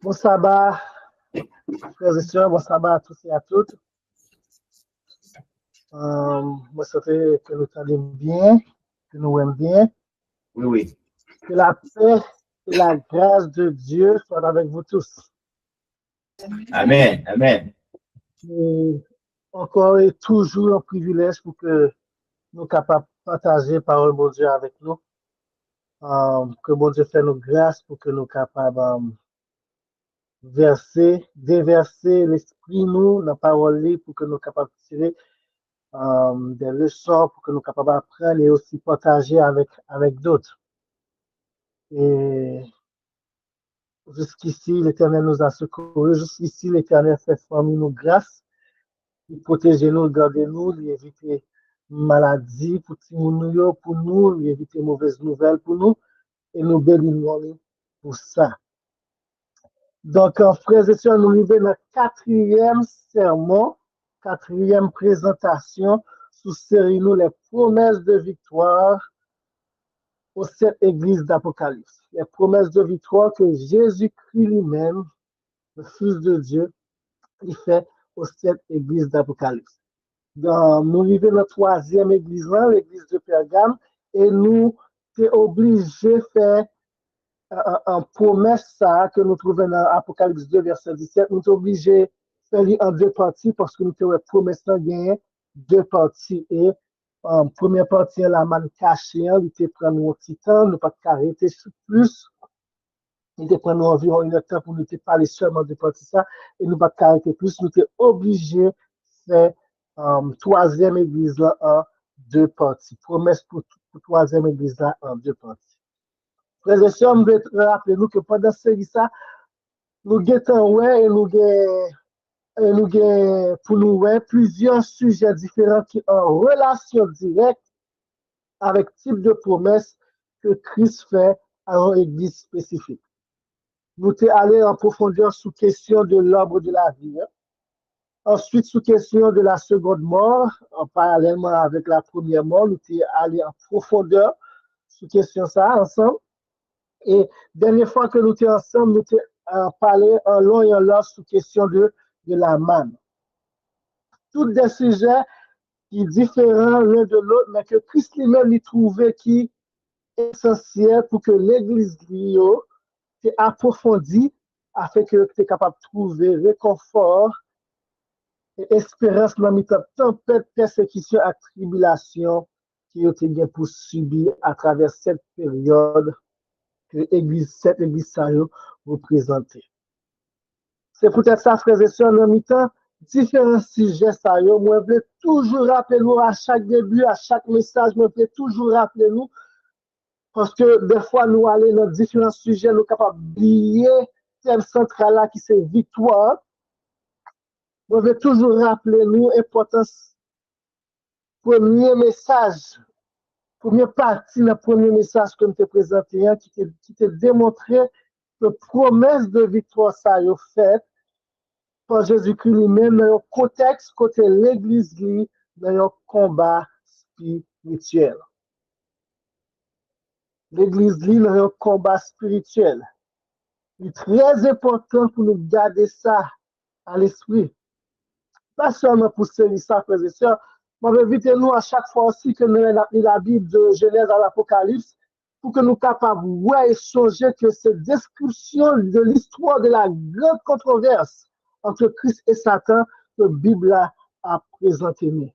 Bon sabbat, frères et sœurs, bon sabbat à tous et à toutes. Moi, ça fait que nous allons bien, que nous aimons bien. Oui, oui. Que la paix et la grâce de Dieu soient avec vous tous. Amen, amen. Et encore et toujours un privilège pour que nous soyons capables de partager la parole de Dieu avec nous. Que bon Dieu fait nous grâce pour que nous soyons capables de déverser l'esprit nous, la parole pour que nous soyons capables de tirer des leçons pour que nous soyons capables d'apprendre et aussi partager avec d'autres. Et jusqu'ici, l'Éternel nous a secourus. Jusqu'ici, l'Éternel fait former nous grâce. Il protège nous, garde nous, il évite maladie pour nous, il évite mauvaises nouvelles pour nous. Et nous bénissons pour ça. Donc, frères et sœurs, nous arrivons dans le quatrième sermon, quatrième présentation sous série nous les promesses de victoire aux sept églises d'Apocalypse. Les promesses de victoire que Jésus-Christ lui-même, le Fils de Dieu, il fait aux sept églises d'Apocalypse. Nous arrivons dans la troisième église, l'église de Pergame, et nous sommes obligés de faire une promesse ça, que nous trouvons dans Apocalypse 2, verset 17. Nous sommes obligés de faire en deux parties parce que nous avons une promesse gagner deux parties. Et première partie, la manne cachée, il était prendre un petit temps, nous pas arrêter plus. Il était prendre environ une heure de temps pour nous parler seulement de partie ça, et nous pas arrêter plus. Nous sommes obligés de faire troisième église là en deux parties. Promesse pour troisième église là en deux parties. Frères et sœurs, je rappeler nous que pendant ce ça, nous guettons ouais et nous avons pour nous ouais plusieurs sujets différents qui ont en relation directe avec le type de promesse que Christ fait à une église spécifique. Nous sommes allés en profondeur sous question de l'arbre de la vie. Ensuite, sous question de la seconde mort, en parallèlement avec la première mort, nous sommes allés en profondeur sous question ça ensemble. Et dernière fois que nous étions ensemble, nous avons parlé en long et en large sous question de la manne. Tous des sujets qui sont différents l'un de l'autre, mais que Christ lui-même y trouvait qui est essentiel pour que l'Église soit approfondie afin que tu es capable de trouver réconfort et espérance dans les tempêtes, persécutions et tribulations qui ont été pour subir à travers cette période que cette église ça représentée. C'est peut-être ça, frères et sœurs, dans mi-temps, différents sujets ça moi, je veux toujours rappeler nous à chaque début, à chaque message, je veux toujours rappeler nous, parce que des fois, nous allons dans différents sujets, nous sommes capables d'oublier le thème central là qui c'est victoire. Je veux toujours rappeler nous l'importance, premier message, première partie, le premier message que nous t'ai présenté, qui t'a démontré que promesse de victoire ça a fait par Jésus-Christ lui-même dans un contexte côté l'église dans un combat spirituel. L'église dans un combat spirituel. Il est très important pour nous garder ça à l'esprit. Pas seulement pour celui ça, frères et sœurs, mais évitez-nous à chaque fois aussi que nous avons la Bible de Genèse à l'Apocalypse pour que nous soyons capables de voir et changer que cette description de l'histoire de la grande controverse entre Christ et Satan que la Bible a présenté nous.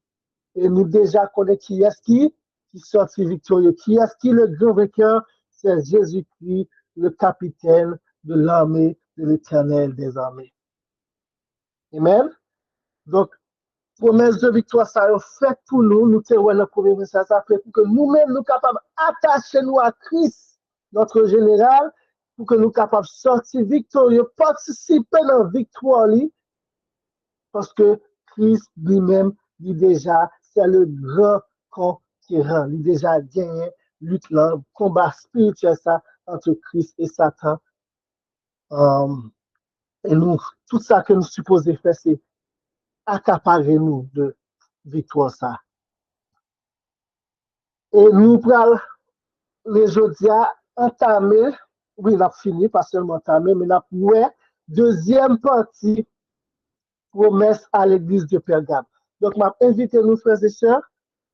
Et nous déjà connaissons qui est-ce qui sortit victorieux. Qui est-ce qui le grand vainqueur? C'est Jésus-Christ, le capitaine de l'armée de l'Éternel des armées. Amen. Donc, promesse de victoire, ça a fait pour nous, nous sommes le premier message, ça fait pour que nous-mêmes, nous capables d'attacher nous à Christ, notre général, pour que nous capables de sortir victorieux, participer dans la victoire, parce que Christ lui-même, dit déjà, c'est le grand conquérant, il a déjà gagné, lutte là, combat spirituel, ça, entre Christ et Satan. Et nous, tout ça que nous supposons faire, c'est accaparer nous de victoire ça. Et nous prenons les jeudis entamer, oui, il a fini, pas seulement entamer, mais il a deuxième partie, promesse à l'église de Pergame. Donc, je invite nous, frères et sœurs,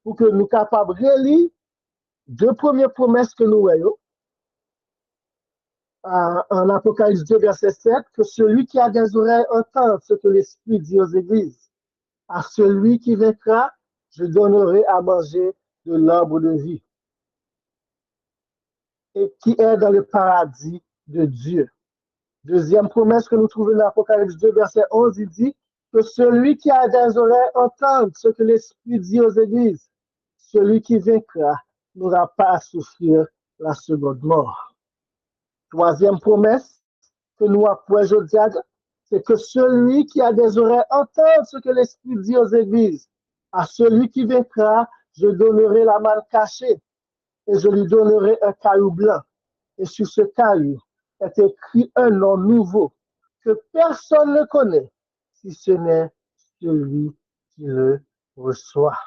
pour que nous soyons capables de relire deux premières promesses que nous voyons. En Apocalypse 2, verset 7, que celui qui a des oreilles entende ce que l'Esprit dit aux églises. À celui qui vaincra, je donnerai à manger de l'arbre de vie, et qui est dans le paradis de Dieu. Deuxième promesse que nous trouvons dans l'Apocalypse 2, verset 11, il dit que celui qui a des oreilles entende ce que l'Esprit dit aux églises. Celui qui vaincra n'aura pas à souffrir la seconde mort. Troisième promesse que nous apprenons aujourd'hui, c'est que celui qui a des oreilles entende ce que l'Esprit dit aux églises. À celui qui vaincra, je donnerai la manne cachée et je lui donnerai un caillou blanc. Et sur ce caillou est écrit un nom nouveau que personne ne connaît, si ce n'est celui qui le reçoit.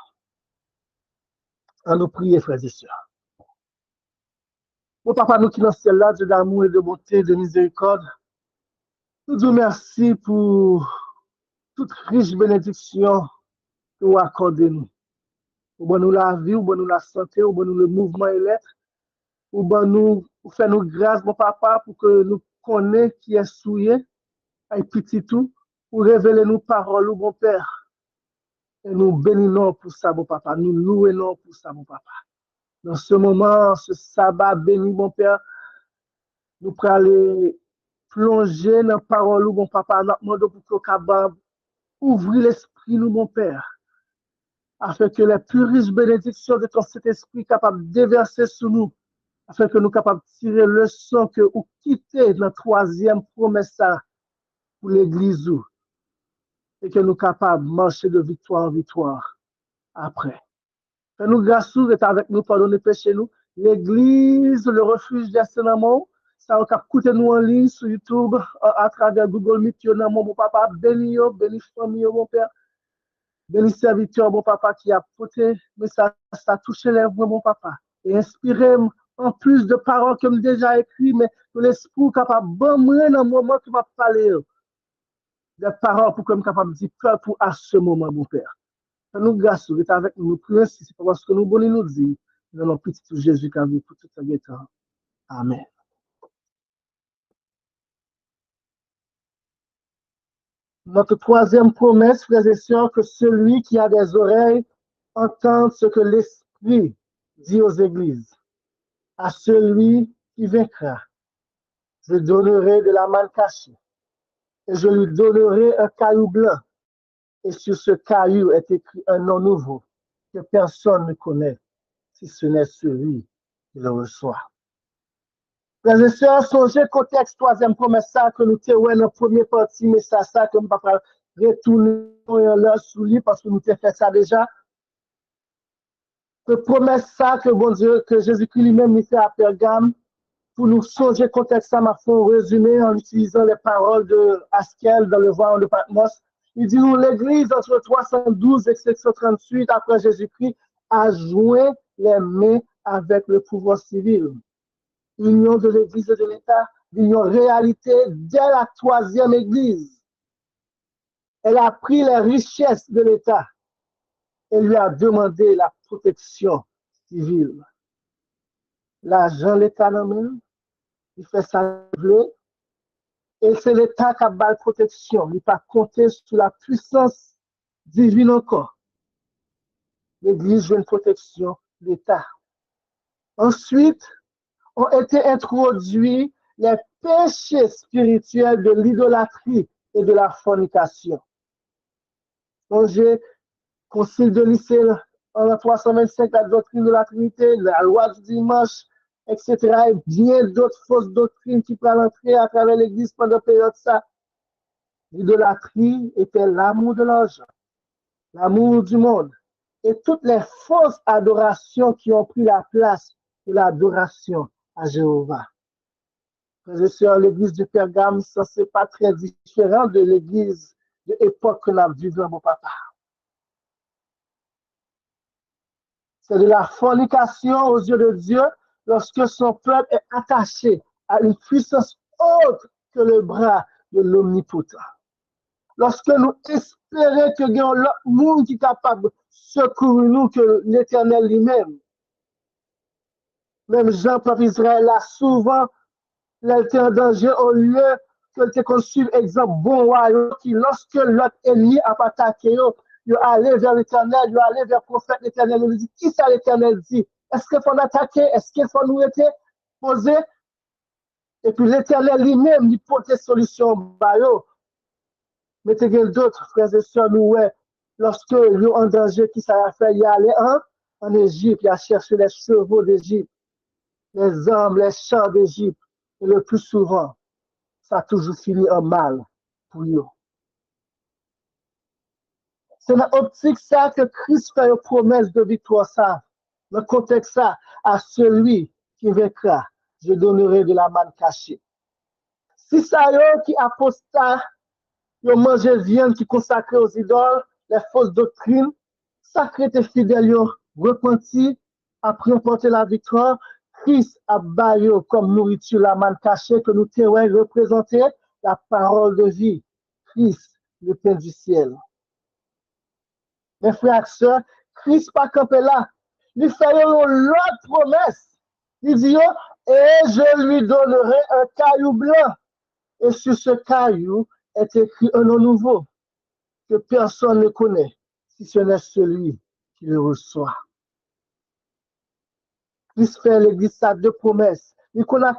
À nous prier, frères et sœurs. Mon papa, nous qui dans ce ciel-là, Dieu d'amour et de bonté, de miséricorde, nous vous remercions pour toute riche bénédiction que vous accordez nous. Ou bon nous la vie, ou bon nous la santé, ou bon nous le mouvement et l'être, ou bon nous fait nous grâce, mon papa, pour que nous connaissions qui est souillé, et petit tout, pour révéler nos paroles, mon Père. Et nous bénissons pour ça, mon papa. Nous louons pour ça, mon papa. Dans ce moment, ce sabbat béni, mon Père, nous pourrons aller plonger dans la parole, mon papa, nous demandons pour que nous capable ouvrir l'esprit, nous, mon Père, afin que les plus riches bénédictions de ton Saint-Esprit capables de déverser sur nous, afin que nous capables de tirer le son que ou quitter la troisième promesse pour l'Église, et que nous capables de marcher de victoire en victoire après. Fais-nous grâce, est avec nous, pardonnez péché nous. L'Église, le refuge des saints, ça va écouter nous en ligne sur YouTube, à travers Google Meet, mon papa, béni, famille, mon père, béni serviteur, mon papa, qui a porté, mais ça a touché les voix, mon papa, et inspiré en plus de paroles que j'ai déjà écrites, mais que l'esprit capable de bon dans le moment que m'a parlé, des paroles pour que je sois capable de dire pour à ce moment, mon père. Nous grâce, vous êtes avec nous, nous prions, c'est parce que nous voulons nous dire, dans le petit Jésus qui a vu pour tout ce temps. Amen. Notre troisième promesse, frères et sœurs, que celui qui a des oreilles entende ce que l'Esprit dit aux églises. À celui qui vaincra, je donnerai de la manne cachée et je lui donnerai un caillou blanc. Et sur ce caillou est écrit un nom nouveau que personne ne connaît, si ce n'est celui qui le reçoit. Frères et sœurs, songez contexte troisième promesse ça que nous avons dans la première partie, mais ça que nous ne pouvons pas retourner là sous lui parce que nous avons fait ça déjà. Que promesse ça que bon Dieu, que Jésus-Christ lui-même nous fait à Pergame, pour nous songer contexte ça, m'a fait un résumé en utilisant les paroles de Askel dans le voyant de Patmos. Il dit nous, l'Église entre 312 et 738 après Jésus-Christ a joint les mains avec le pouvoir civil. L'union de l'Église et de l'État, l'union réalité dès la troisième Église. Elle a pris les richesses de l'État et lui a demandé la protection civile. L'argent, l'État non, il fait ça et c'est l'État qui a la protection. Il n'a pas compté sur la puissance divine encore. L'Église veut une protection, l'État. Ensuite, ont été introduits les péchés spirituels de l'idolâtrie et de la fornication. Donc, j'ai Concile de Nicée en 325, la doctrine de la Trinité, la loi du dimanche, etc. Et bien d'autres fausses doctrines qui prennent l'entrée à travers l'Église pendant la période ça. L'idolâtrie était l'amour de l'argent, l'amour du monde, et toutes les fausses adorations qui ont pris la place de l'adoration à Jéhovah. Frères et sœurs, l'église de Pergame, ça c'est pas très différent de l'église de l'époque que nous vivons, mon papa. C'est de la fornication aux yeux de Dieu lorsque son peuple est attaché à une puissance autre que le bras de l'omnipotent. Lorsque nous espérons que l'autre monde qui est capable de secourir nous, que l'Éternel lui-même, même Jean-Pape Israël a souvent, il était en danger au lieu que tu conçu exemple bon royaume qui, lorsque l'autre ennemi a attaqué, il allé vers l'Éternel, il allé vers le prophète l'Éternel, il dit, qui ça l'Éternel dit? Est-ce qu'il faut attaquer? Est-ce qu'il faut nous être posé? Et puis l'Éternel lui-même, il porte des solutions. Mais il y a d'autres frères et sœurs, nous, ouais, lorsque ils sont en danger, qui ça a fait? Il allait en Égypte, il a cherché les chevaux d'Égypte, les hommes, les champs d'Égypte. Et le plus souvent, ça a toujours fini en mal pour eux. C'est dans l'optique ça que Christ fait une promesse de victoire, ça. Dans le contexte ça, à celui qui vaincra, je donnerai de la manne cachée. Si ça y est, qui apostat, ils mangent viande qui consacrée aux idoles, les fausses doctrines, sacrés et fidèles, ils repentis, après remporter la victoire, Christ a baillé comme nourriture la manne cachée que nous terroir représenter la parole de vie. Christ, le pain du ciel. Mes frères et sœurs, Christ pas campé là. Il fait l'autre promesse. Il dit, et je lui donnerai un caillou blanc. Et sur ce caillou est écrit un nom nouveau que personne ne connaît, si ce n'est celui qui le reçoit. Christ fait l'église ça de promesses. Il connaît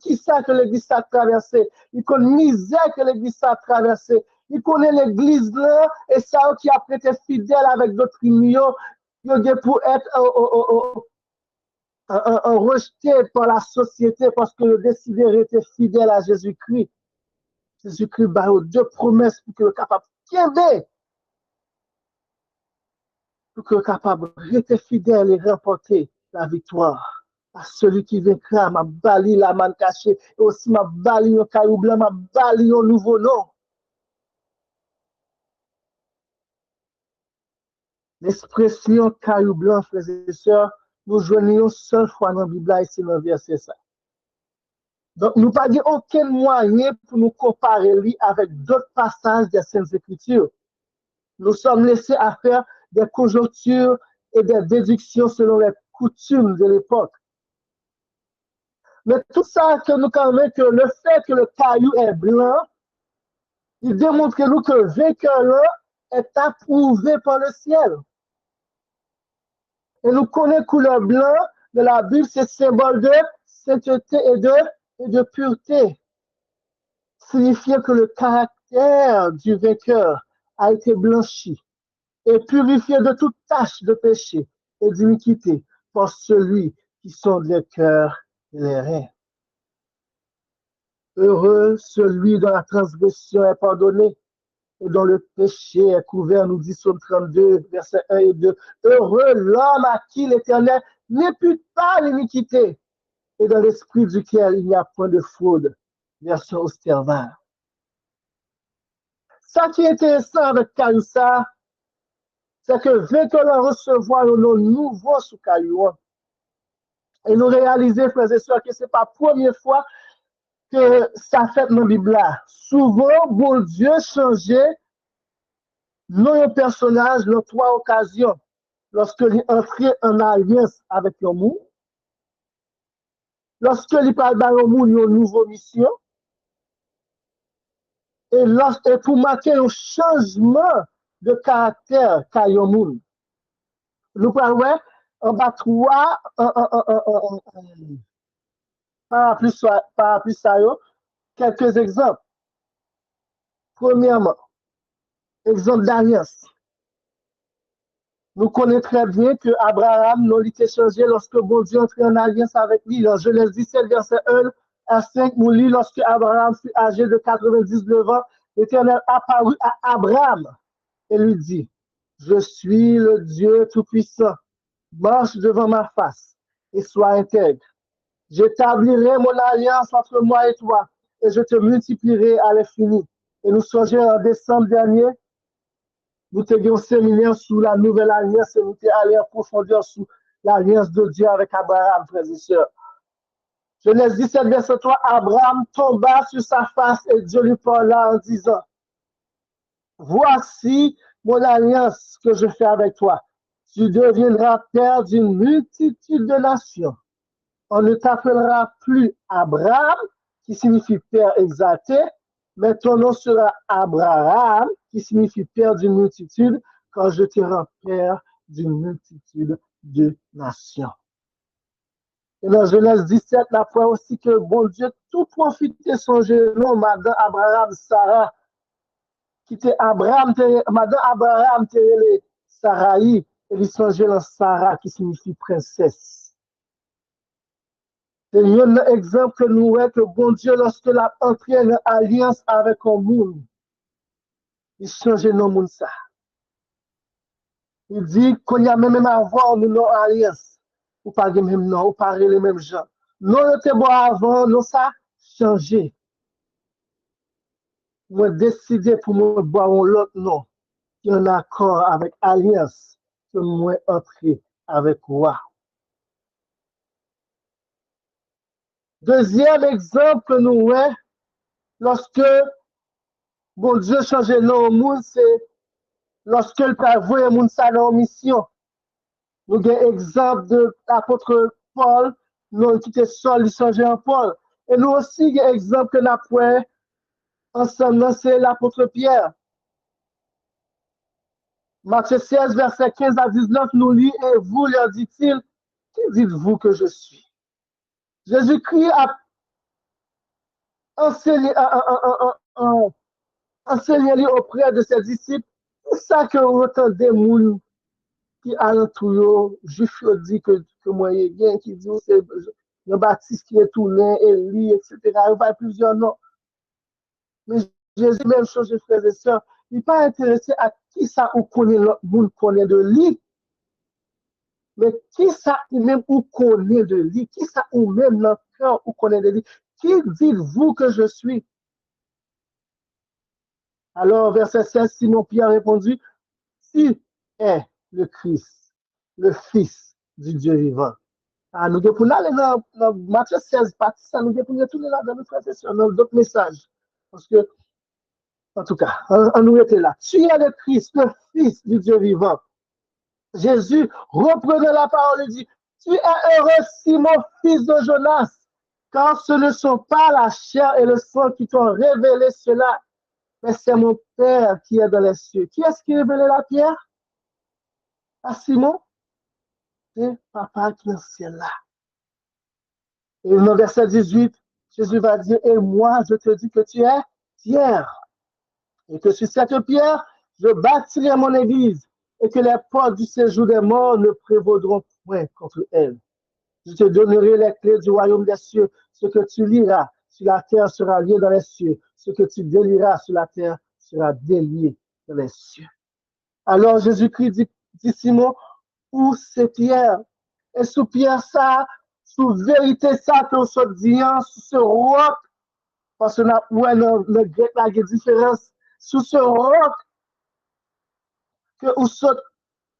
qui ça que l'église a traversé. Il connaît misère que l'église a traversé. Il connaît l'église là et ça qui a été fidèle avec d'autres millions. Il est pour être rejeté par la société parce que le décidé était fidèle à Jésus-Christ. Jésus-Christ a deux promesses pour qu'il soit capable de pour qu'il soit capable de rester fidèle et remporter la victoire. À celui qui vaincra, m'a bali la manne cachée, et aussi m'a bali un caillou blanc, m'a bali un nouveau nom. L'expression caillou blanc, frères et sœurs, nous joignons seule fois dans la Bible, et c'est dans le verset ça. Donc, nous n'avons pas aucun moyen pour nous comparer lui avec d'autres passages des Saintes Écritures. Nous sommes laissés à faire des conjonctures et des déductions selon les coutumes de l'époque. Mais tout ça, que nous connaissons que le fait que le caillou est blanc, il démontre que nous que le vainqueur est approuvé par le ciel. Et nous connaissons couleur blanc de la Bible, c'est symbole de sainteté et de pureté. Signifiant que le caractère du vainqueur a été blanchi et purifié de toute tache de péché et d'iniquité par celui qui sonde les cœurs et les reins. Heureux celui dont la transgression est pardonnée et dont le péché est couvert, nous dit Psaume 32, versets 1 et 2. Heureux l'homme à qui l'Éternel n'impute pas l'iniquité et dans l'esprit duquel il n'y a point de fraude. Version Osterval. Ça qui est intéressant avec Cailloussa, c'est que vainqueur recevoir un nom nouveau sous Caillou. Et nous réaliser, frères et sœurs, que ce n'est pas la première fois que ça fait dans la Bible. Souvent, bon Dieu changeait nos personnages dans trois occasions. Lorsqu'il entrait en alliance avec le monde, lorsqu'il parle d'un monde, il y a une nouvelle mission, et pour marquer un changement de caractère qu'a le monde. Nous parlons en bas trois, par plus ça, quelques exemples. Premièrement, exemple d'alliance. Nous connaissons très bien que Abraham n'a été changé lorsque bon Dieu entrait en alliance avec lui. Dans Genèse 17, verset 1 à 5, nous lisons lorsque Abraham fut âgé de 99 ans, l'Éternel apparut à Abraham et lui dit, je suis le Dieu Tout-Puissant, marche devant ma face et sois intègre. J'établirai mon alliance entre moi et toi et je te multiplierai à l'infini. Et nous songeons en décembre dernier, nous avons un séminaire sur la nouvelle alliance et nous sommes allés en profondeur sur l'alliance de Dieu avec Abraham, frères et sœurs. Genèse 17, verset 3, Abraham tomba sur sa face et Dieu lui parla en disant, voici mon alliance que je fais avec toi. Tu deviendras père d'une multitude de nations. On ne t'appellera plus Abraham, qui signifie père exalté, mais ton nom sera Abraham, qui signifie père d'une multitude, quand je te rends père d'une multitude de nations. Et dans Genèse 17, la fois aussi que bon Dieu tout profité son genou, madame Abraham, Sarah, qui était Abraham, madame Abraham, les Sarai, et il songeait dans Sarah, qui signifie princesse. C'est un exemple que nous voyons que bon Dieu, lorsqu'il a entré en alliance avec un monde, il changeait nos monde ça. Il dit qu'on y a même avant nous alliance, ou pas les mêmes noms, ou pas les mêmes gens. Nous était bon avant, nous ça changé. Moi décidé pour moi boire l'autre nom qui est en accord avec alliance que moi entrer avec roi. Deuxième exemple que nous voyons, lorsque bon Dieu changeait nos monde, c'est lorsque le Père voyait moun ça dans mission. Nous avons exemple de l'apôtre Paul, nous qui était seul, il changeait en Paul. Et nous aussi, avons exemple que nous avons ensemble, c'est l'apôtre Pierre. Matthieu 16, verset 15 à 19, nous lit, et vous, leur dit-il, qui dites-vous que je suis? Jésus-Christ a enseigné, enseigné auprès de ses disciples, c'est ça que vous entendez, moun qui alentour, juif dit que moi, il y a qui dit, c'est le Baptiste qui est tout lent, Élie, etc. Il y a plusieurs noms. Mais Jésus, même chose, frères et sœurs, il n'est pas intéressé à qui ça ou connaît l'autre monde connaît de lui. Mais qui ça ou même ou connaît de lui? Qui ça ou même dans le cœur ou connaît de lui? Qui dites-vous que je suis? Alors, verset 16, Simon Pierre a répondu, tu es le Christ, le Fils du Dieu vivant. Ah, nous devons aller dans Matthieu 16, partie ça, nous devons retourner là dans notre session, dans d'autres messages. Parce que, en tout cas, on nous était là. Tu es le Christ, le Fils du Dieu vivant. Jésus reprenait la parole et dit, tu es heureux, Simon, fils de Jonas, car ce ne sont pas la chair et le sang qui t'ont révélé cela, mais c'est mon Père qui est dans les cieux. Qui est-ce qui révélait la pierre? À Simon? C'est Papa qui est dans le ciel là. Et dans verset 18, Jésus va dire, et moi, je te dis que tu es Pierre, et que sur cette pierre, je bâtirai mon église, et que les portes du séjour des morts ne prévaudront point contre elle. Je te donnerai les clés du royaume des cieux. Ce que tu liras sur la terre sera lié dans les cieux. Ce que tu délieras sur la terre sera délié dans les cieux. Alors Jésus-Christ dit Simon, où c'est Pierre? Et sous Pierre ça, sous vérité ça, que se dit, sous ce roc, parce que le grec là, il y a différence, sous ce roc, que où saute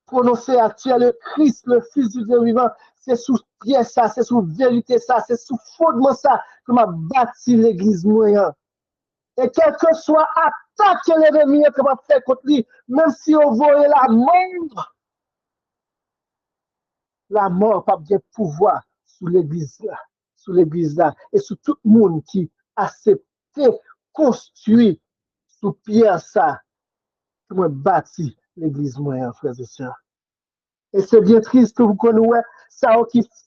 prononcé à tu es le Christ, le Fils du Dieu vivant, c'est sous pièce ça, c'est sous vérité ça, c'est sous fondement ça que m'a bâti l'église moyen. Et quel que soit attaque que l'ennemi que m'a fait contre lui, même si on voyait la mort pas bien pouvoir sous l'église là, et sous tout le monde qui accepté, construit sous pierre ça, que m'a bâti l'église moyen, frères et sœurs. Et c'est bien triste que vous connaissez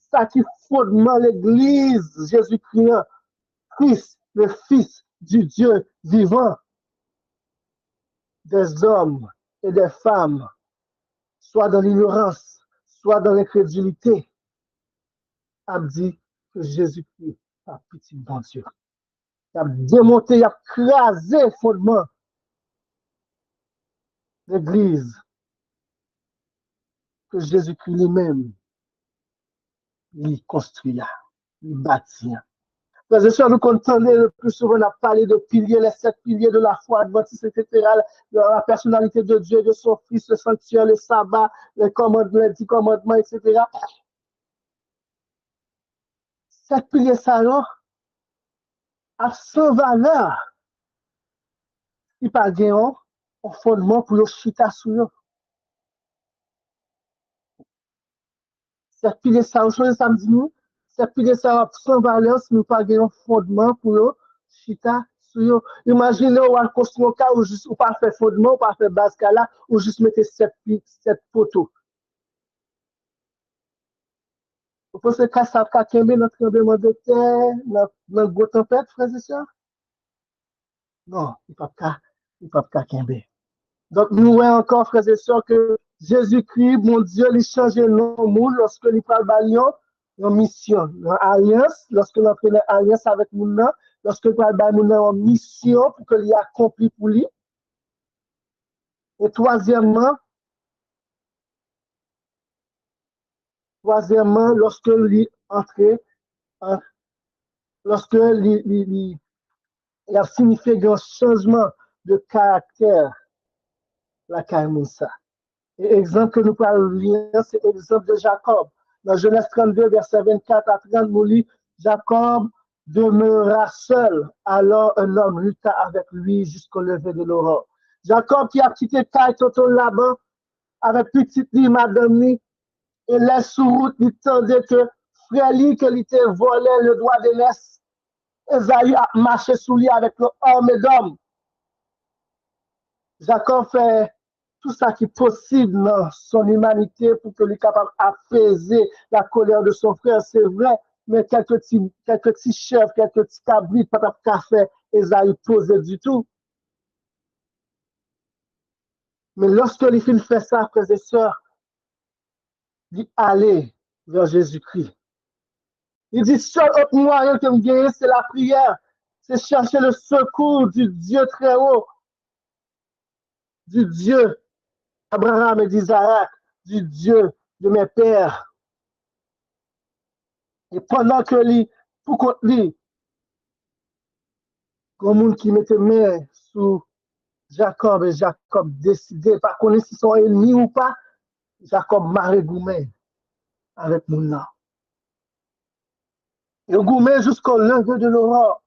ça qui fondement l'église, Jésus-Christ, le Fils du Dieu vivant, des hommes et des femmes, soit dans l'ignorance, soit dans l'incrédulité, a dit que Jésus-Christ a petit bon Dieu. Il a démonté, il a crasé le fondement de l'église que Jésus-Christ lui-même, il construit, il bâtit. Frères et sœurs, nous comptons le plus souvent, on a parlé de piliers, les 7 piliers de la foi adventiste, etc., la personnalité de Dieu, de son Fils, le sanctuaire, le sabbat, les 10 commandements, etc. cette prière, ça a sans valeur qui pas un fondement pour le chita sur eux. Cette prière, ça, samedi, cette prière, ça a sans valeur si nous pas un fondement pour le chita sur eux. Imaginez, on va construire un cas où juste, ou pas faire fondement, ou pas faire base là, ou juste mettre cette photo. Vous pensez que ça va tomber notre tremblement de terre, notre gros tempête, frères et sœurs? Non, il ne peut pas tomber. Donc, nous voyons encore, frères et sœurs, que Jésus-Christ, mon Dieu, il change le nom au monde lorsque il parle balion, en mission, en alliance, lorsque nous prenons alliance avec nous, lorsque il parle balion en mission pour qu'il y accompli pour lui. Et troisièmement, lorsque il entre, lorsque il a signifié un changement de caractère, la Kaimoussa. Et exemple que nous parlons lire, c'est l'exemple de Jacob. Dans Genèse 32, verset 24 à 30, nous lit Jacob demeura seul, alors un homme lutta avec lui jusqu'au lever de l'aurore. Jacob qui a quitté Taï, Toto là-bas, avec petite lit, madame lit, et laisse sous route, il tendait que frère lui, que était volé le doigt de l'Est. Esaü a marché sous lui avec l'homme et d'homme. Jacob fait tout ça qui est possible dans son humanité pour qu'il soit capable d'apaiser la colère de son frère, c'est vrai, mais quelques petits chefs, quelques petits cabrites, pas de café, Esaü posé du tout. Mais lorsque les filles fait ça, frères et sœurs, il allait vers Jésus-Christ. Il dit, seul autre moyen que me gagne, c'est la prière. C'est chercher le secours du Dieu très haut, du Dieu Abraham et d'Isaac, du Dieu de mes pères. Et pendant que lui, pour contre lui, comme monde qui mettait main sous Jacob et Jacob décidait, pas connaître si son ennemi ou pas, Jacob marre Goumen avec mon nom. Et Goumen jusqu'au lever de l'aurore.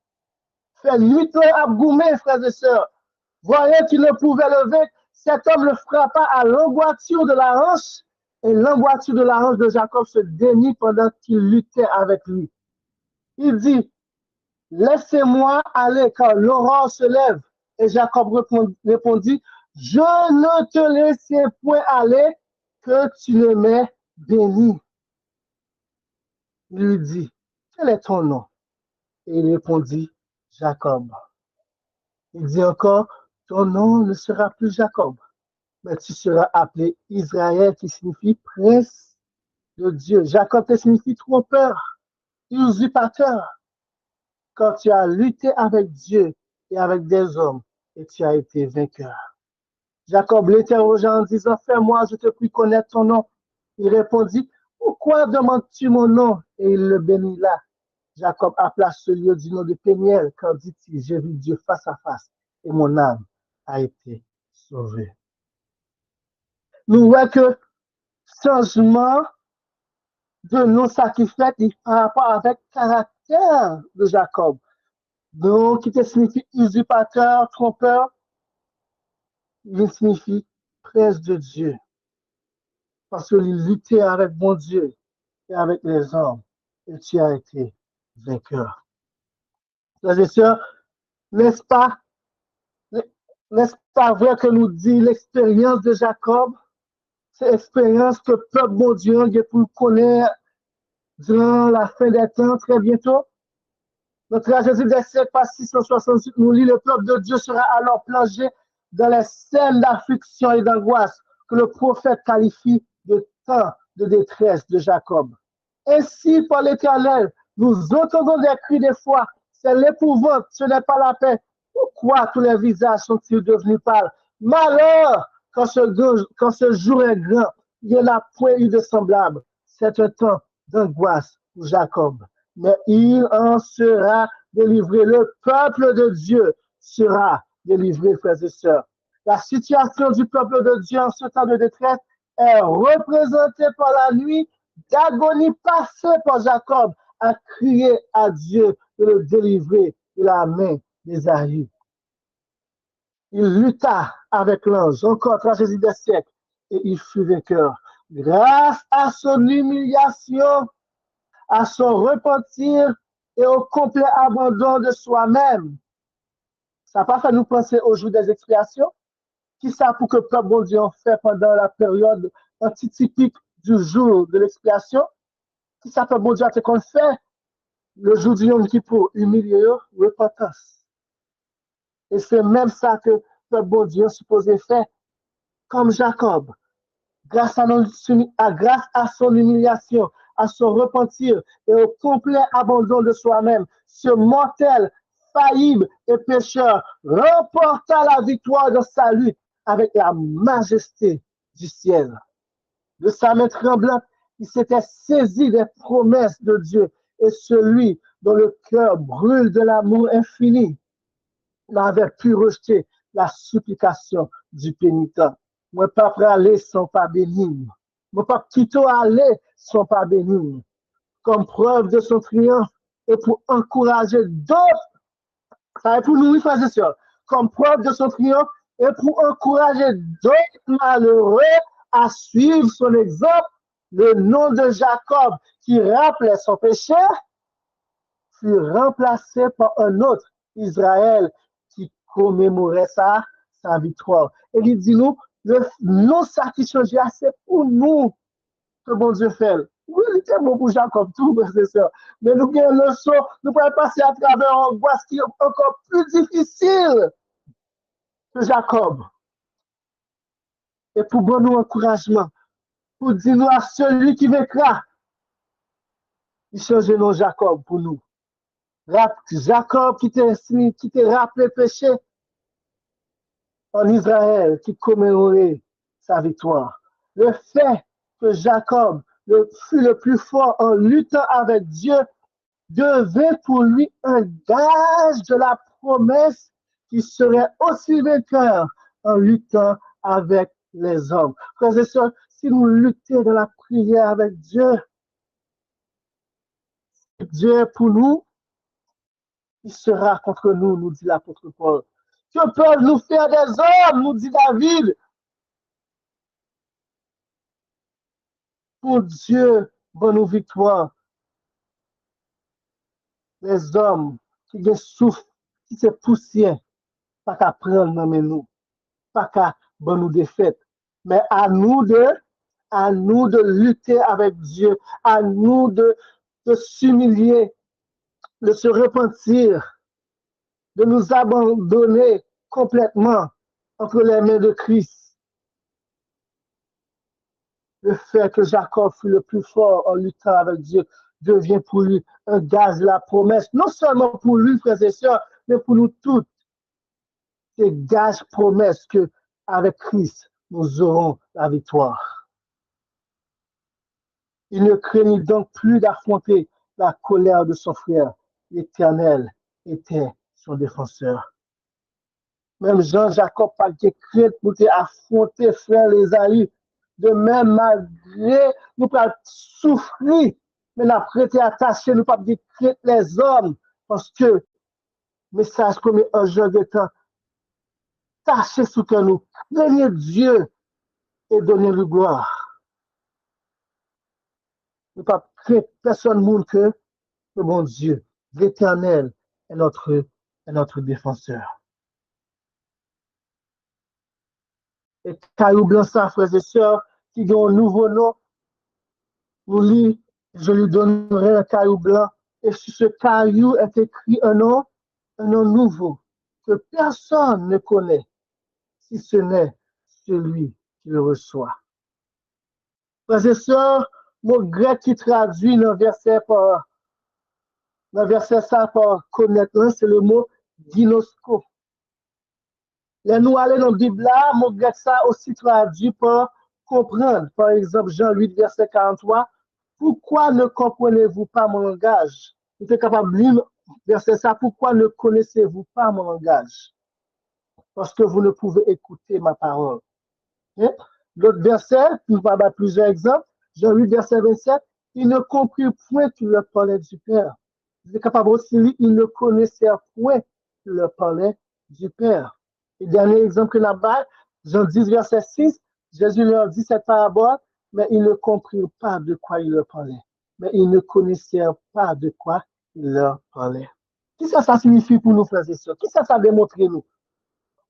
Fait 8 ans à Goumen, frères et sœurs. Voyant qu'il ne pouvait lever, cet homme le frappa à l'emboîture de la hanche, et l'emboîture de la hanche de Jacob se dénit pendant qu'il luttait avec lui. Il dit, laissez-moi aller car l'aurore se lève. Et Jacob répondit, je ne te laisserai point aller que tu ne m'aies béni. Il lui dit, quel est ton nom? Et il répondit, Jacob. Il dit encore, ton nom ne sera plus Jacob, mais tu seras appelé Israël, qui signifie prince de Dieu. Jacob te signifie trompeur, usurpateur, quand tu as lutté avec Dieu et avec des hommes, et tu as été vainqueur. Jacob l'interrogea en disant, fais-moi, je te prie connaître ton nom. Il répondit, pourquoi demandes-tu mon nom? Et il le bénit là. Jacob appela ce lieu du nom de Péniel, quand dit-il, j'ai vu Dieu face à face, et mon âme a été sauvée. Nous voyons que changement de nom sacrifié par rapport avec le caractère de Jacob. Donc, qui signifie usurpateur, trompeur, il signifie prince de Dieu. Parce qu'il luttait avec mon Dieu et avec les hommes, et tu as été vainqueur. Frères et sœurs, n'est-ce pas vrai que nous dit l'expérience de Jacob? C'est l'expérience que le peuple bon Dieu a pour connaître durant la fin des temps, très bientôt. Notre Jésus des siècles, pas 668, nous lit, le peuple de Dieu sera alors plongé dans les scènes d'affliction et d'angoisse que le prophète qualifie de temps de détresse de Jacob. Ainsi, par l'Éternel, nous entendons des cris d'effroi. C'est l'épouvante, ce n'est pas la paix. Pourquoi tous les visages sont-ils devenus pâles? Malheur, quand ce jour est grand, il n'y en a point eu de semblable. C'est un temps d'angoisse pour Jacob. Mais il en sera délivré. Le peuple de Dieu sera délivré, frères et sœurs. La situation du peuple de Dieu en ce temps de détresse est représentée par la nuit d'agonie passée par Jacob a crié à Dieu de le délivrer de la main d'Ésaü. Il lutta avec l'ange encore 3 des siècles et il fut vainqueur. Grâce à son humiliation, à son repentir et au complet abandon de soi-même. Ça n'a pas fait nous penser au jour des expiations? Qui ça pour que le peuple bon Dieu en fait pendant la période antitypique du jour de l'expiation? Qui ça fait bon Dieu ce qu'on fait le jour du Yom Kippour, humilier, repentance. Et c'est même ça que le peuple bon Dieu est supposé faire, comme Jacob. Grâce à son humiliation, à son repentir et au complet abandon de soi-même, ce mortel, faillible et pécheur remporta la victoire de sa lutte avec la majesté du ciel. De sa main tremblante, il s'était saisi des promesses de Dieu et celui dont le cœur brûle de l'amour infini n'avait pu rejeter la supplication du pénitent. Moi, pas aller sans pas béni. Moi, pas quitter aller sans pas béni. Comme preuve de son triomphe et pour encourager d'autres, ça est pour nous, frères et sœurs, comme preuve de son triomphe et pour encourager d'autres malheureux à suivre son exemple, le nom de Jacob qui rappelait son péché fut remplacé par un autre, Israël, qui commémorait sa victoire. Et il dit nous, le nom ça qui change, c'est pour nous que bon Dieu fait. Oui, il était bon pour Jacob, tout, c'est ça. Mais nous avons une leçon, nous pouvons passer à travers un angoisse qui est encore plus difficile que Jacob. Et pour bon nous encouragement, pour dire nous à celui qui vaincra, il change le nom Jacob pour nous. Jacob qui t'a rappelé péché en Israël, qui commémorait sa victoire. Le fait que Jacob fut le plus fort en luttant avec Dieu devait pour lui un gage de la promesse qu'il serait aussi vainqueur en luttant avec les hommes. Frères et sœurs, si nous luttons dans la prière avec Dieu, Dieu est pour nous, il sera contre nous, nous dit l'apôtre Paul. Que peuvent nous faire des hommes, nous dit David. Pour Dieu, bonne victoire. Les hommes qui souffrent, qui se poussièrent, pas qu'à prendre dans nous, pas qu'à bonne nous défaite. Mais à nous de lutter avec Dieu, à nous de s'humilier, de se repentir, de nous abandonner complètement entre les mains de Christ. Le fait que Jacob fut le plus fort en luttant avec Dieu devient pour lui un gage de la promesse, non seulement pour lui, frères et sœurs, mais pour nous tous. C'est gage promesse que avec Christ, nous aurons la victoire. Il ne craignit donc plus d'affronter la colère de son frère. L'Éternel était son défenseur. Même Jean-Jacob pas de crainte pour affronter frère Ésaü. De même, malgré nous pas souffrir, mais nous prêté attaché, nous pas de crainte les hommes, parce que message premier un jour de temps, tâchez sous que nous, craignez Dieu et donnez-lui gloire. Nous pas craindre personne monde que le bon Dieu, l'Éternel est notre défenseur. Et caillou blanc, ça, frères et sœurs, qui ont un nouveau nom, nous lit, je lui donnerai un caillou blanc, et sur ce caillou est écrit un nom nouveau, que personne ne connaît, si ce n'est celui qui le reçoit. Frères et sœurs, mon grec qui traduit le verset ça par connaître, c'est le mot ginosko. Là, nous allons dans la Bible là, mon grec ça aussi traduit par comprendre. Par exemple, Jean 8, verset 43. Pourquoi ne comprenez-vous pas mon langage? Vous êtes capable de lire verset ça. Pourquoi ne connaissez-vous pas mon langage? Parce que vous ne pouvez écouter ma parole. L'autre verset, nous va avoir plusieurs exemples. Jean 8, verset 27. Il ne comprit point qu'il leur parlait du Père. Il est capable aussi, il ne connaissait point qu'il leur parlait du Père. Et dernier exemple que là-bas, Jean 10, verset 6, Jésus leur dit cette parabole, mais ils ne comprirent pas de quoi il leur parlait. Mais ils ne connaissaient pas de quoi il leur parlait. Qu'est-ce que ça signifie pour nous, frères et sœurs? Qu'est-ce que ça démontre nous?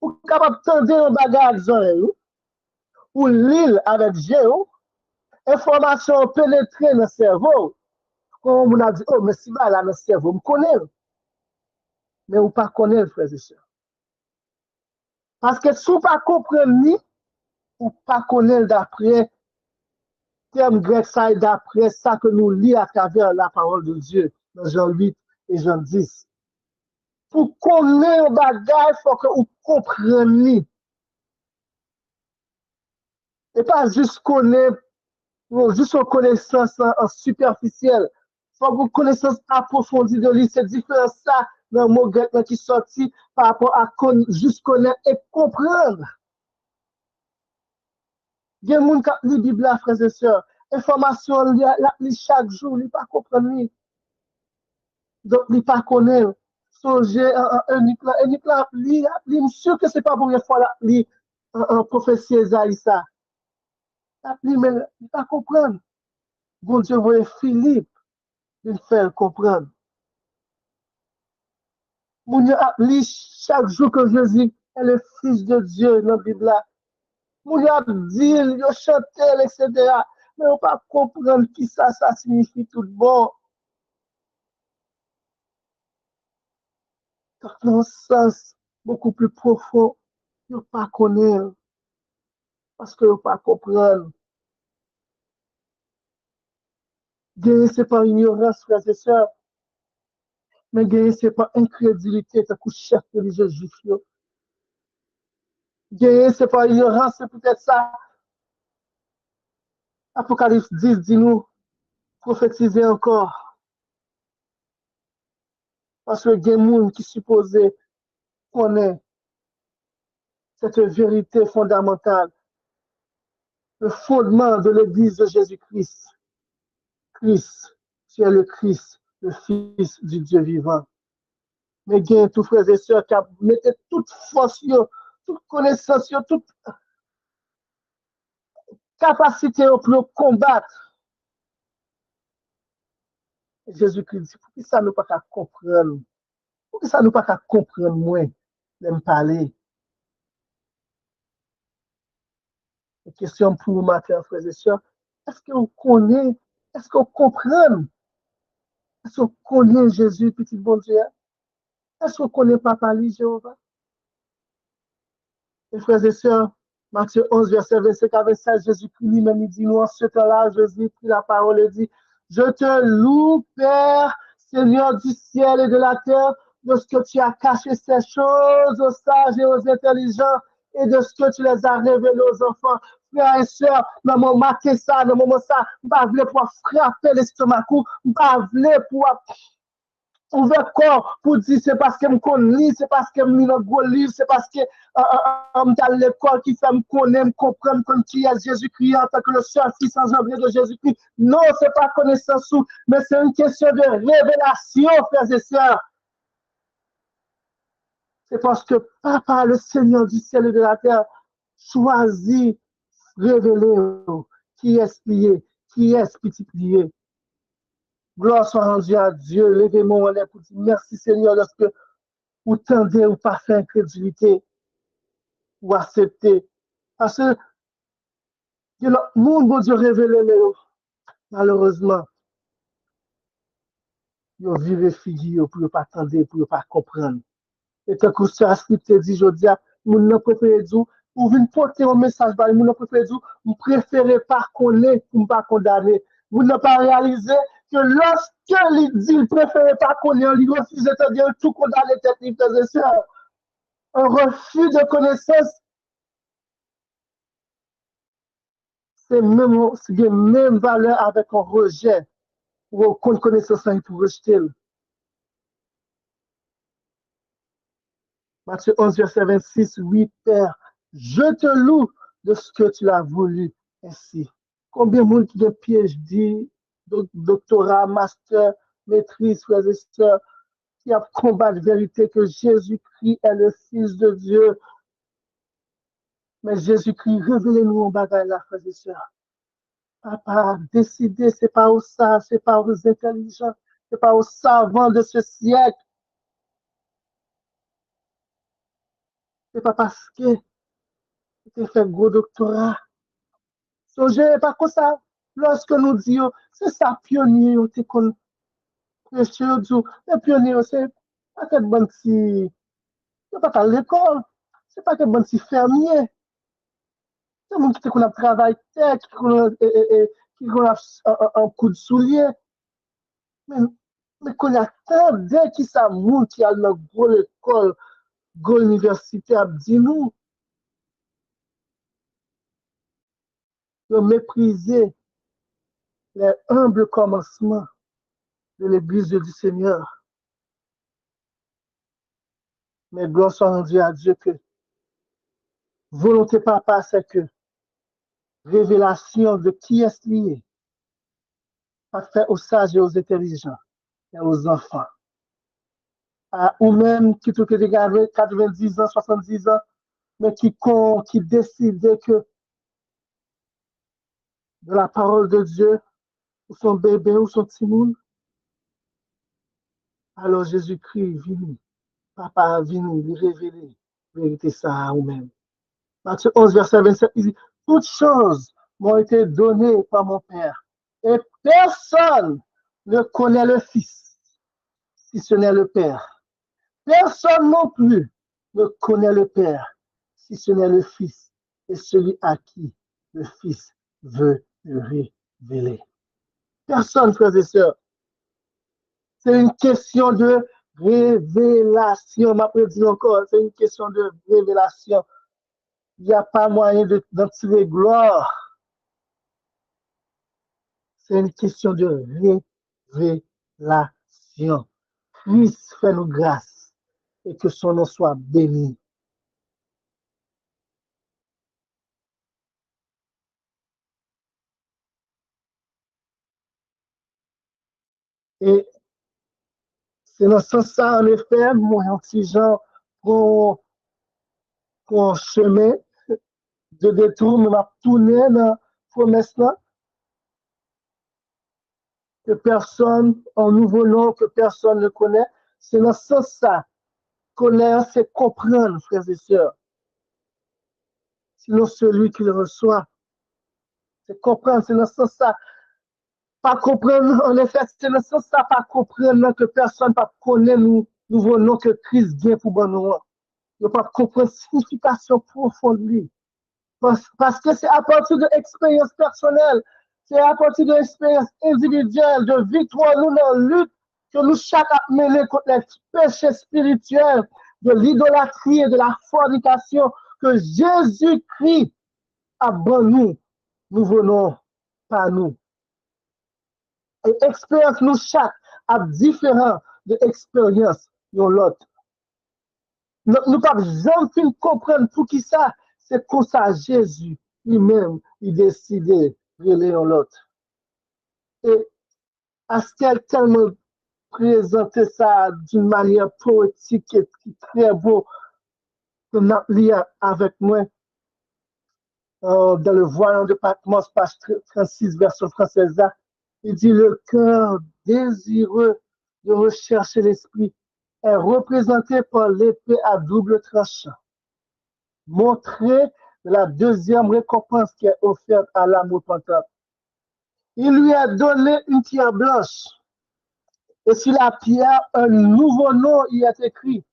Ou capable de tendre un bagage, ou l'île avec Géo, information pénétrée dans le cerveau. Comme on a dit, oh, mais si mal là dans le cerveau, me connaît. Mais ou pas connaît, frères et sœurs. Parce que si vous pas comprendre ni, ou pas connaître d'après terme grec ça et d'après ça que nous lisons à travers la parole de Dieu dans Jean 8 et Jean 10. Pour connaître un bagage, il faut que vous compreniez. Et pas juste connaître, juste une connaissance superficielle. Il faut une connaissance approfondie de lui. C'est différent ça dans le mot grec qui est sorti par rapport à juste connaître et comprendre. Il y a des gens qui lisent la Bible, frères et sœurs. Information, il chaque jour, il ne pas comprendre. Donc, il ne pas connaître. Songez un Nicolas. Un Nicolas, il est sûr que ce n'est pas la première fois qu'il un prophétie Esaïe ça. Mais il ne pas comprendre. Bon Dieu, voyez Philippe, il fait comprendre. Mon Dieu, lit chaque jour que Jésus est le Fils de Dieu dans la Bible. Mon Dieu, dit, il chantait, etc. Mais on ne peut pas comprendre qui ça signifie tout bon. Dans un sens beaucoup plus profond, il ne pas connaître. Parce que ne pas comprendre. Gagner, ce n'est pas ignorance, frères et sœurs. Mais gagner, ce n'est pas incrédulité, c'est un chef religieux juif. Gagner, ce n'est pas ignorance, c'est peut-être ça. Apocalypse 10 dit-nous, prophétiser encore. Parce que il y a des gens qui supposent connaître cette vérité fondamentale, le fondement de l'Église de Jésus-Christ. Christ, tu es le Christ, le Fils du Dieu vivant. Mais il y a tous frères et sœurs qui mettent toute force, toute connaissance, toute capacité pour combattre. Jésus-Christ dit, pour que ça nous pas comprendre? Pour que ça nous pas comprendre moins, même parler? Une question pour vous, matin, frères et sœurs. Est-ce qu'on connaît, est-ce qu'on comprend? Est-ce qu'on connaît Jésus, petit bon Dieu? Est-ce qu'on connaît Papa lui, Jéhovah? Et frères et sœurs, Matthieu 11, verset 25 à 26, Jésus-Christ lui-même, il dit, nous, en ce temps-là, Jésus prit la parole et dit, je te loue, Père, Seigneur du ciel et de la terre, de ce que tu as caché ces choses aux sages et aux intelligents et de ce que tu les as révélées aux enfants. Frères et sœurs, dans mon matin ça, dans mon moment ça, je ne veux pas pouvoir frapper l'estomac, je ne veux pas pouvoir ouvert corps pour dire c'est parce que je connais, c'est parce que je lis un gros livre, c'est parce que dans l'école qui fait me connaître, me comprendre comme qui est Jésus-Christ en tant que le seul fils engendré de Jésus-Christ. Non, ce n'est pas connaissance, mais c'est une question de révélation, frères et sœurs. C'est parce que Papa, le Seigneur du ciel et de la terre, choisit révéler qui est plié, qui est petit plié. Gloire soit rendue à Dieu. Levez-moi en l'air pour dire merci Seigneur lorsque vous tendez ou pas faire incrédulité ou accepter. Parce que le monde, bon Dieu, révélé, mais malheureusement, ils vivent figure pour ne pas attendre, pour ne pas comprendre. Et tant que ce script dit, je dis, nous ne préférons dire, pour venir porter un message, nous ne préférons dire, nous préférons pas connaître pour ne pas condamner. Vous n'avez pas réalisé que lorsque il dit, il préfère pas connaître, il refuse de dire tout condamner tête et frères et sœurs. Un refus de connaissance, c'est même valeur avec un rejet ou une connaissance pour rejeter. Matthieu 11, verset 26, oui, Père, je te loue de ce que tu l'as voulu ainsi. Combien de monde qui de piège dit, doctorat, master, maîtrise, frères et sœurs, qui a combattu la vérité que Jésus-Christ est le Fils de Dieu. Mais Jésus-Christ, révélez-nous en bagaille là, frères et sœurs. Papa, décidez, c'est pas aux sages, c'est pas aux intelligents, c'est pas aux savants de ce siècle. C'est pas parce que tu fait gros doctorat. Songez pas comme ça. Lorsque nous disons, c'est ça, pionnier, tu connais, les pionniers, c'est pas que bon petit, c'est pas à l'école, c'est pas que bon petit fermier. C'est mon qui te connaît travail tête, qui connaît un coup de soulier. Mais qu'on a tant dès qui ça monte qui a dans gros l'école, gros université, a dit nous, de mépriser les humbles commencements de l'Église du Seigneur. Mais gloire soit rendue à Dieu que volonté papa, c'est que révélation de qui est lié, pas fait aux sages et aux intelligents et aux enfants. Ou même qui tout que 90 ans, 70 ans, mais qui décide que de la parole de Dieu, ou son bébé, ou son timoun, alors Jésus-Christ vient, papa vient lui révéler la vérité ça à vous-même. Matthieu 11, verset 27, il dit, toutes choses m'ont été données par mon Père, et personne ne connaît le Fils, si ce n'est le Père. Personne non plus ne connaît le Père, si ce n'est le Fils, et celui à qui le Fils veut le révéler. Personne, frères et sœurs. C'est une question de révélation. Je dis encore, c'est une question de révélation. Il n'y a pas moyen d'en tirer gloire. C'est une question de révélation. Christ fait nous grâce et que son nom soit béni. Et c'est dans ce sens-là, en effet, moi, un petit gens pour un chemin de détour, mais m'a tourné dans la promesse là, que personne, un nouveau nom que personne ne connaît. C'est dans ce sens-là. Connaître, c'est comprendre, frères et sœurs. Sinon, celui qui le reçoit, c'est comprendre, c'est dans ce sens-là. Pas comprendre, en effet, c'est dans ce sens-là, pas comprendre que personne ne connaît nous nouveau nom que Christ vient pour nous. Ne pas comprendre la signification profonde de lui. Parce que c'est à partir de l'expérience personnelle, c'est à partir de l'expérience individuelle, de victoire, nous dans la lutte, que nous chaque mêlés contre les péchés spirituels, de l'idolâtrie et de la fornication, que Jésus-Christ a bon nous venons par nous. Et expérience nous chaque a différent de l'expérience de l'autre. Nous ne pouvons jamais comprendre pour qui ça. C'est comme ça Jésus lui-même, il décidait de aller en l'autre. Et à ce qu'elle tellement présenté ça d'une manière poétique et très beau, que nous avons avec moi dans le voyant de Patmos, page 36, version française, il dit le cœur désireux de rechercher l'esprit est représenté par l'épée à double tranchant. Montrer la deuxième récompense qui est offerte à l'âme repentante. Il lui a donné une pierre blanche. Et sur la pierre, un nouveau nom y est écrit,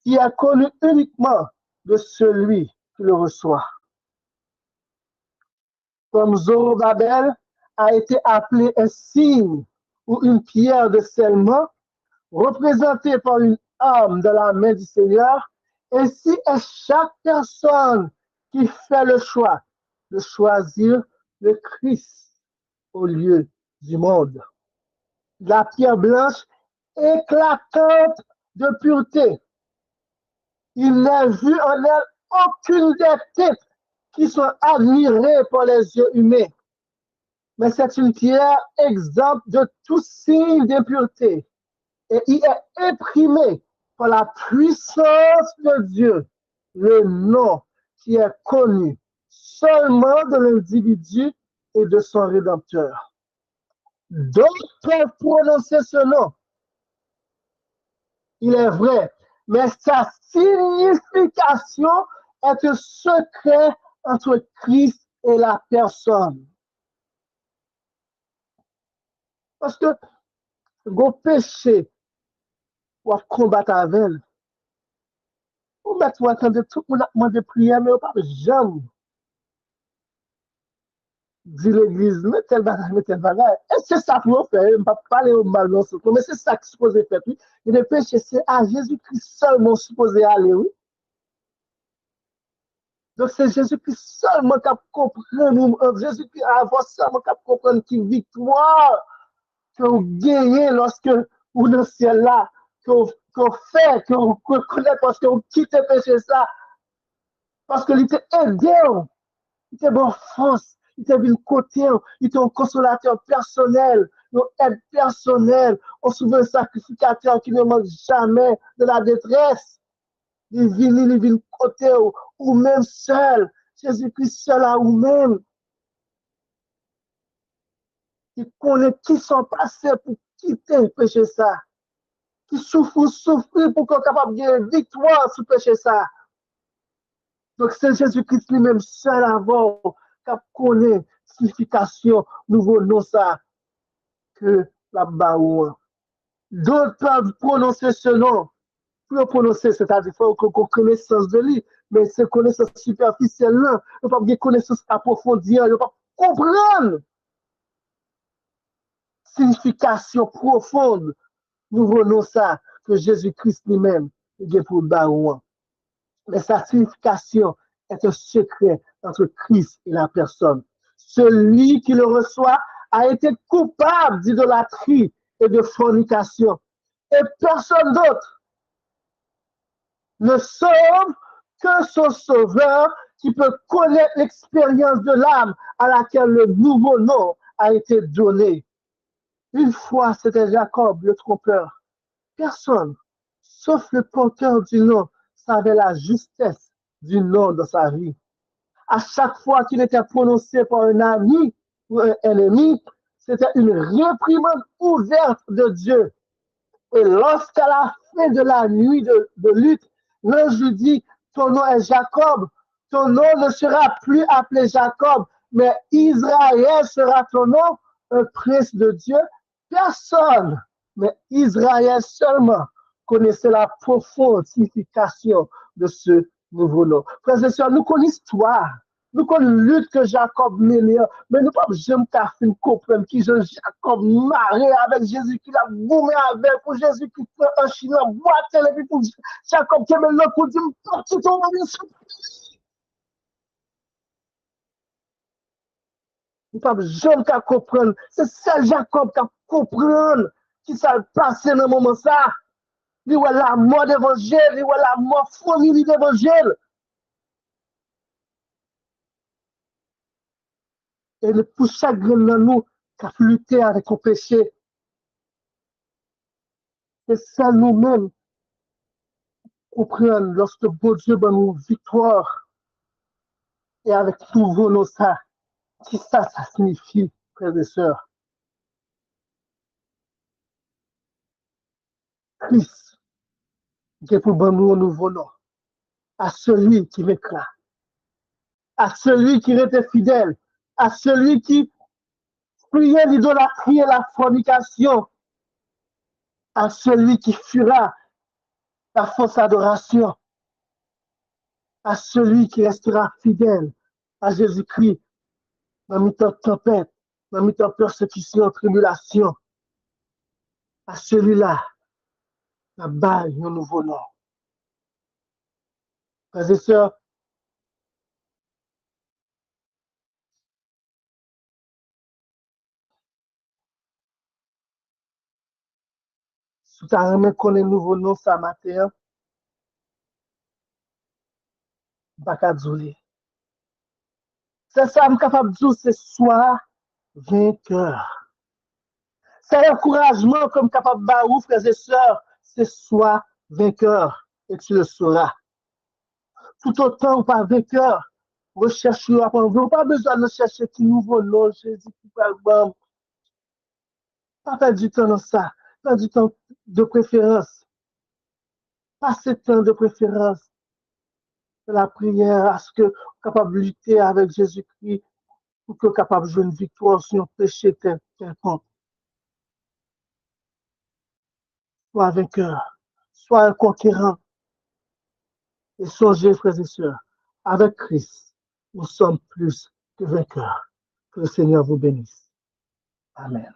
qui est connu uniquement de celui qui le reçoit. Comme Zorobabel a été appelé un signe ou une pierre de scellement, représentée par une arme de la main du Seigneur, ainsi est chaque personne qui fait le choix de choisir le Christ au lieu du monde. La pierre blanche éclatante de pureté. Il n'a vu en elle aucune des têtes qui sont admirées par les yeux humains. mais c'est une pierre exempte de tout signe d'impureté et y est imprimé par la puissance de Dieu le nom qui est connu seulement de l'individu et de son Rédempteur. D'autres peuvent prononcer ce nom, il est vrai, mais sa signification est un secret entre Christ et la personne. Parce que le péché, pour combattre avec elle, ou mettre attendre tout le monde de prière, mais pas jamais dit l'église, mais tel bagage. Et c'est ça pour faire, je ne vais pas parler au mal, non, mais c'est ça qui est supposé faire. Et le péché, c'est à Jésus-Christ seulement supposé aller, oui. Donc c'est Jésus-Christ seulement qui comprend, Jésus-Christ avoir seulement qui comprend qui victoire que vous gagnez lorsque vous dans le ciel là, que vous faites, que vous connaissez parce que vous quittez le péché ça, parce que il était aidé, il était bon force, il était venu côté, il était un consolateur personnel, un aide personnel, un souverain sacrificateur qui ne manque jamais de la détresse. Il vient côté ou même seul, Jésus-Christ seul à vous-même. Il connaît qui sont passés pour quitter le péché ça. Qui souffre pour qu'on soit capable de gagner victoire sur le péché ça. Donc c'est Jésus-Christ lui-même seul avant qui connaît la signification nouveau nom ça que la baoua. D'autres peuvent prononcer ce nom. Pour prononcer, c'est-à-dire qu'il faut qu'on connaissance de lui, mais cette connaissance superficielle là, il ne faut pas avoir connaissance approfondie, il ne faut pas comprendre signification profonde, nouveau nom ça, que Jésus-Christ lui-même est pour le barouan. Mais sa signification est un secret entre Christ et la personne. Celui qui le reçoit a été coupable d'idolâtrie et de fornication. Et personne d'autre ne sauve que son sauveur qui peut connaître l'expérience de l'âme à laquelle le nouveau nom a été donné. Une fois, c'était Jacob, le trompeur. Personne, sauf le porteur du nom, savait la justesse du nom dans sa vie. À chaque fois qu'il était prononcé par un ami ou un ennemi, c'était une réprimande ouverte de Dieu. Et lorsqu'à la fin de la nuit de lutte, l'ange lui dit, ton nom est Jacob, ton nom ne sera plus appelé Jacob, mais Israël sera ton nom, un prince de Dieu. Personne, mais Israël seulement connaissait la profonde signification de ce nouveau nom. Frères et sœurs, nous connaissons l'histoire. Nous connaissons la lutte que Jacob menait, mais nous ne pouvons jamais comprendre qui Jacob marié avec Jésus, qui l'a goumé avec pour Jésus qui prend un chinois, boite, et puis pour Jacob qui met le coup dit, parti ton nom, nous ne pouvons jamais comprendre. C'est seul Jacob qui comprend qui s'est passé dans le moment ça. Il y a la mort d'évangile, il y a la mort fournie d'évangile. Et pour chaque grain de nous qui a lutté avec le péché, c'est ça nous-mêmes comprendre lorsque bon Dieu donne nous victoire et avec nouveau nous ça, qui ça signifie, frères et sœurs. Christ, qui est pour nous un nouveau nom, à celui qui m'éclate, à celui qui était fidèle, à celui qui priait l'idolâtrie et la fornication, à celui qui fuira la fausse adoration, à celui qui restera fidèle à Jésus-Christ dans le temps de tempête, dans le temps de persécution, tribulation, à celui-là, la balle, un nouveau nom. Frères et sœurs, si tu as remis qu'on est nouveau nom, ça matin, pas qu'à dire. C'est ça, je suis capable de dire ce soir, vainqueur. C'est un encouragement comme capable barou, frères et sœurs, c'est sois vainqueur et tu le sauras. Tout autant ou pas vainqueur, recherche le apprendre. Pas besoin de chercher qui nouveau nom, Jésus qui parle bon. Pas perdre du temps dans ça. Pas du temps de préférence. Pas ce temps de préférence. La prière à ce que capable de lutter avec Jésus-Christ pour que capable de jouer une victoire sur un péché quelconque. Sois vainqueur. Sois un conquérant. Et songez, frères et sœurs, avec Christ, nous sommes plus que vainqueurs. Que le Seigneur vous bénisse. Amen.